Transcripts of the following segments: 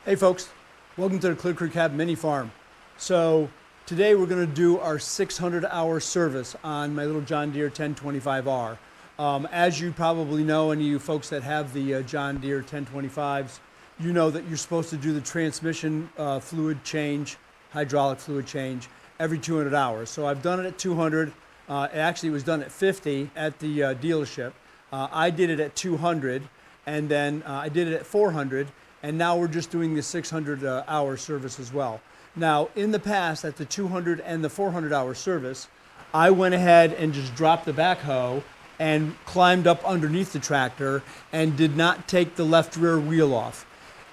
Hey folks, welcome to the Clear Creek Cab Mini Farm. So today we're going to do our 600-hour service on my little John Deere 1025R. As you probably know, any of you folks that have the John Deere 1025s, you know that you're supposed to do the transmission fluid change, hydraulic fluid change, every 200 hours. So I've done it at 200. Actually, it was done at 50 at the dealership. I did it at 200, and then I did it at 400. And now we're just doing the 600-hour service as well. Now, in the past, at the 200 and the 400-hour service, I went ahead and just dropped the backhoe and climbed up underneath the tractor and did not take the left rear wheel off.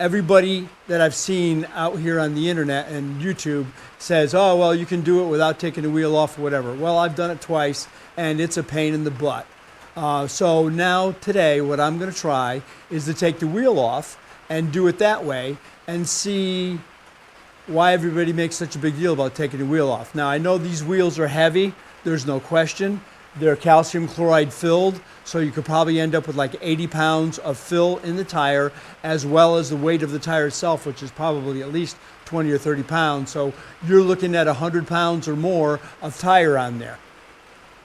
Everybody that I've seen out here on the internet and YouTube says, oh, well, you can do it without taking the wheel off or whatever. Well, I've done it twice, and it's a pain in the butt. So now, today, what I'm going to try is to take the wheel off and do it that way and see why everybody makes such a big deal about taking the wheel off. Now, I know these wheels are heavy, there's no question. They're calcium chloride filled, so you could probably end up with like 80 pounds of fill in the tire, as well as the weight of the tire itself, which is probably at least 20 or 30 pounds. So you're looking at 100 pounds or more of tire on there.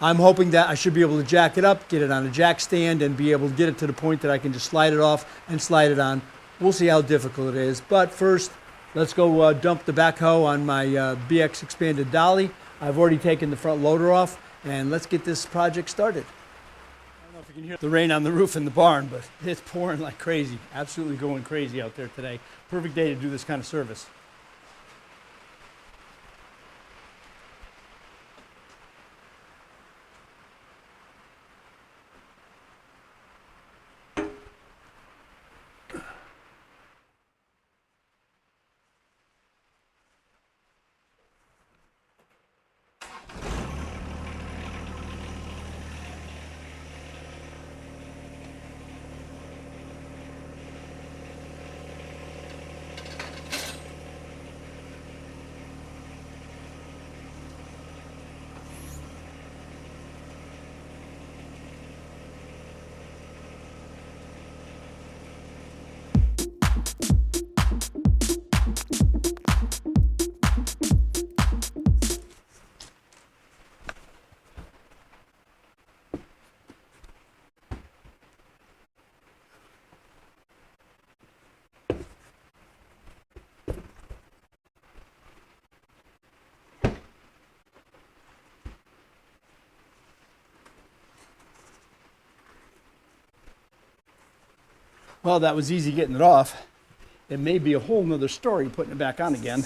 I'm hoping that I should be able to jack it up, get it on a jack stand, and be able to get it to the point that I can just slide it off and slide it on. We'll see how difficult it is. But first, let's go dump the backhoe on my BX expanded dolly. I've already taken the front loader off, and let's get this project started. I don't know if you can hear the rain on the roof in the barn, but it's pouring like crazy. Absolutely going crazy out there today. Perfect day to do this kind of service. Well, that was easy getting it off. It may be a whole nother story putting it back on again.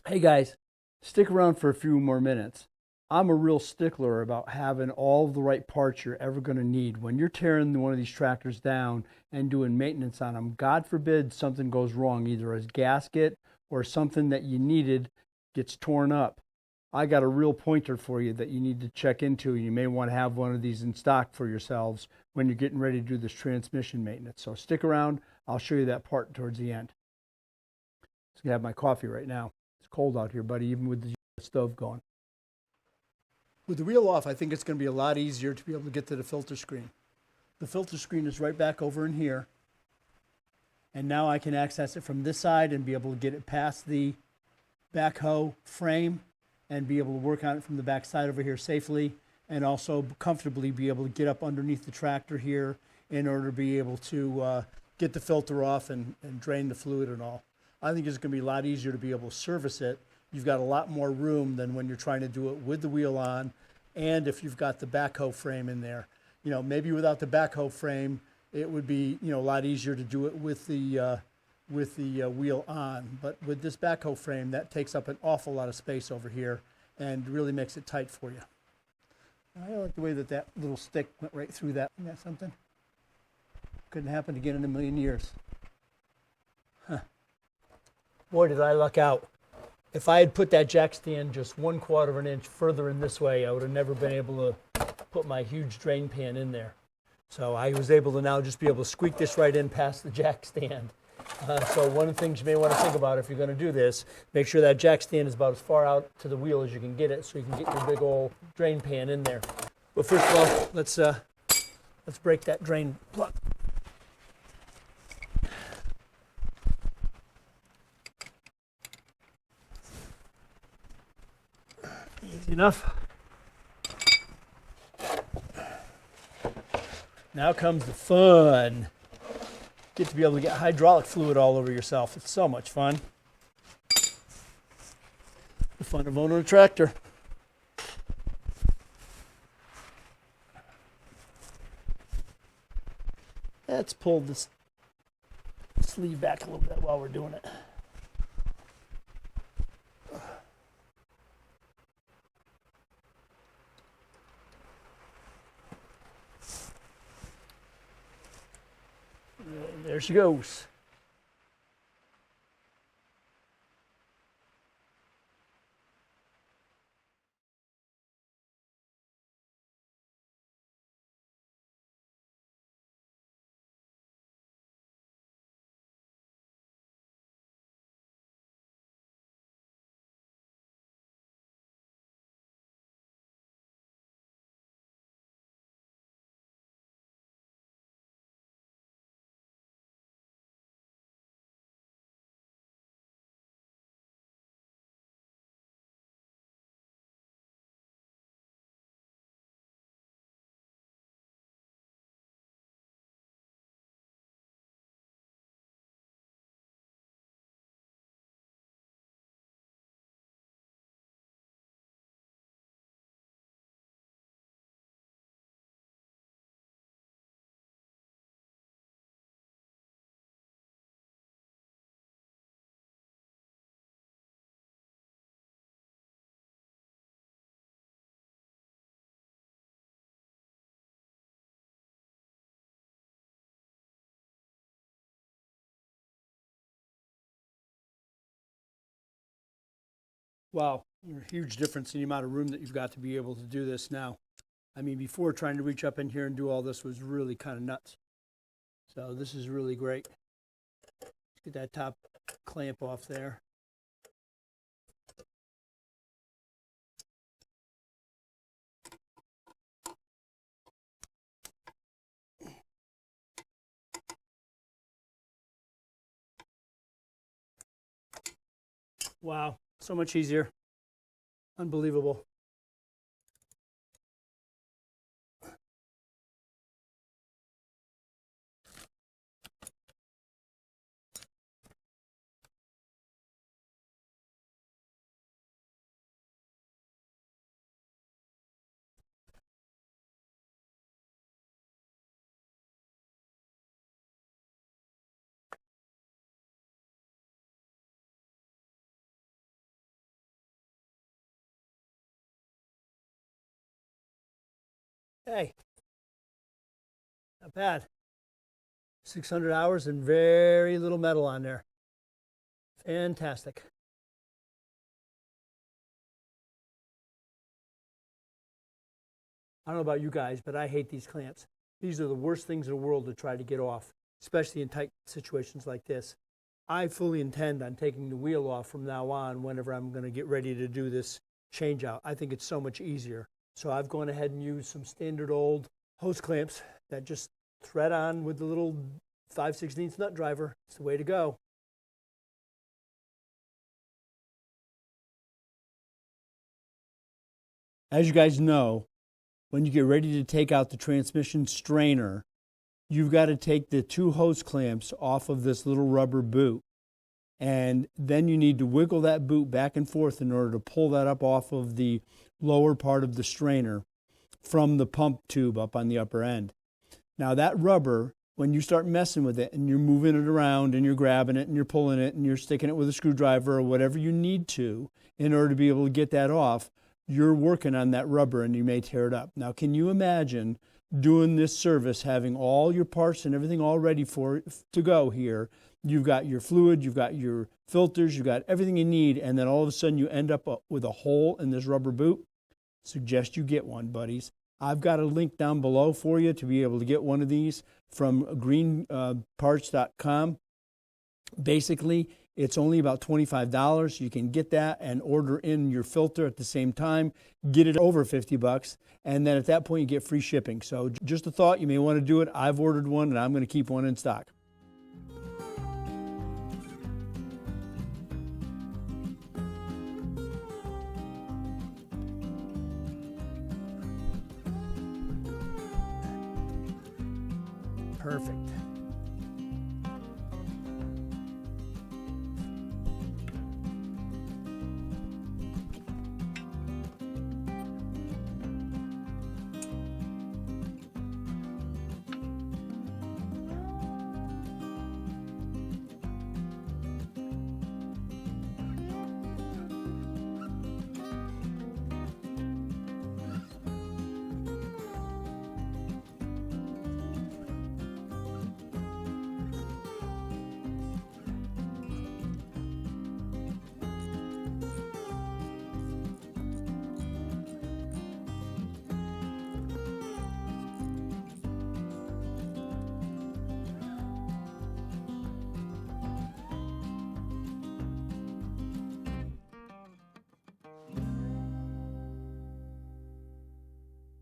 Hey guys, stick around for a few more minutes. I'm a real stickler about having all the right parts you're ever going to need. When you're tearing one of these tractors down and doing maintenance on them, God forbid something goes wrong, either a gasket or something that you needed gets torn up. I got a real pointer for you that you need to check into. You may want to have one of these in stock for yourselves when you're getting ready to do this transmission maintenance. So stick around. I'll show you that part towards the end. Just gonna have my coffee right now. It's cold out here, buddy, even with the stove going. With the wheel off, I think it's going to be a lot easier to be able to get to the filter screen. The filter screen is right back over in here. And now I can access it from this side and be able to get it past the backhoe frame and be able to work on it from the back side over here safely, and also comfortably be able to get up underneath the tractor here in order to be able to get the filter off and drain the fluid and all. I think it's going to be a lot easier to be able to service it. You've got a lot more room than when you're trying to do it with the wheel on, and if you've got the backhoe frame in there. You know, maybe without the backhoe frame, it would be, you know, a lot easier to do it with the wheel on. But with this backhoe frame, that takes up an awful lot of space over here and really makes it tight for you. I like the way that that little stick went right through that. Isn't that something? Couldn't happen again in a million years. Huh. Boy, did I luck out. If I had put that jack stand just 1/4 of an inch further in this way, I would have never been able to put my huge drain pan in there. So I was able to now just be able to squeak this right in past the jack stand. So one of the things you may want to think about if you're going to do this, make sure that jack stand is about as far out to the wheel as you can get it, so you can get your big old drain pan in there. But first of all, let's break that drain plug. Easy enough. Now comes the fun. Get to be able to get hydraulic fluid all over yourself. It's so much fun. The fun of owning a tractor. Let's pull this sleeve back a little bit while we're doing it. And there she goes. Wow, a huge difference in the amount of room that you've got to be able to do this now. I mean, before trying to reach up in here and do all this was really kind of nuts. So this is really great. Let's get that top clamp off there. Wow, so much easier. Unbelievable. Hey, not bad. 600 hours and very little metal on there. Fantastic. I don't know about you guys, but I hate these clamps. These are the worst things in the world to try to get off, especially in tight situations like this. I fully intend on taking the wheel off from now on whenever I'm going to get ready to do this change out. I think it's so much easier. So I've gone ahead and used some standard old hose clamps that just thread on with the little 5/16 nut driver. It's the way to go. As you guys know, when you get ready to take out the transmission strainer, you've got to take the two hose clamps off of this little rubber boot. And then you need to wiggle that boot back and forth in order to pull that up off of the lower part of the strainer from the pump tube up on the upper end. Now that rubber, when you start messing with it and you're moving it around and you're grabbing it and you're pulling it and you're sticking it with a screwdriver or whatever you need to in order to be able to get that off, you're working on that rubber and you may tear it up. Now, can you imagine doing this service, having all your parts and everything all ready to go here? You've got your fluid, you've got your filters, you've got everything you need, and then all of a sudden you end up with a hole in this rubber boot? Suggest you get one, buddies. I've got a link down below for you to be able to get one of these from greenparts.com. Basically, it's only about $25. You can get that and order in your filter at the same time, get it over $50, and then at that point you get free shipping. So just a thought, you may want to do it. I've ordered one and I'm going to keep one in stock. Perfect.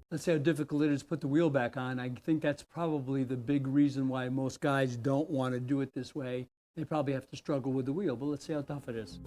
Let's see how difficult it is to put the wheel back on. I think that's probably the big reason why most guys don't want to do it this way. They probably have to struggle with the wheel, but let's see how tough it is.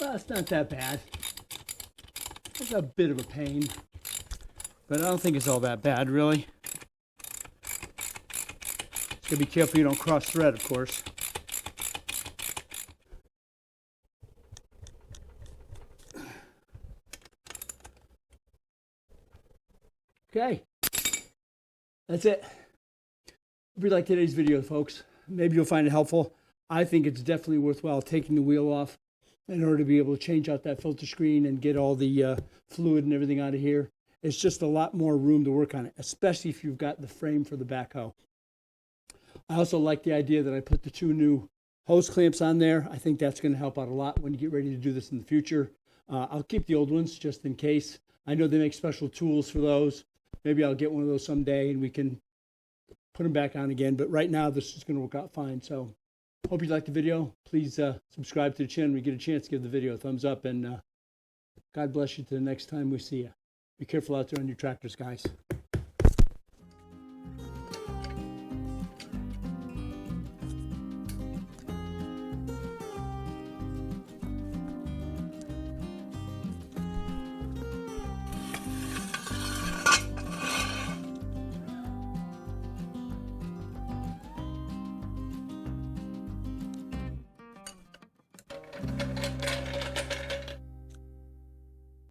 Well, it's not that bad. It's a bit of a pain, but I don't think it's all that bad, really. Just gotta be careful you don't cross thread, of course. Okay, that's it. Hope you liked today's video, folks. Maybe you'll find it helpful. I think it's definitely worthwhile taking the wheel off in order to be able to change out that filter screen and get all the fluid and everything out of here. It's just a lot more room to work on it, especially if you've got the frame for the backhoe. I also like the idea that I put the 2 new hose clamps on there. I think that's going to help out a lot when you get ready to do this in the future. I'll keep the old ones just in case. I know they make special tools for those. Maybe I'll get one of those someday and we can put them back on again. But right now, this is going to work out fine. So hope you liked the video. Please subscribe to the channel. When you get a chance, give the video a thumbs up. And God bless you till the next time we see you. Be careful out there on your tractors, guys.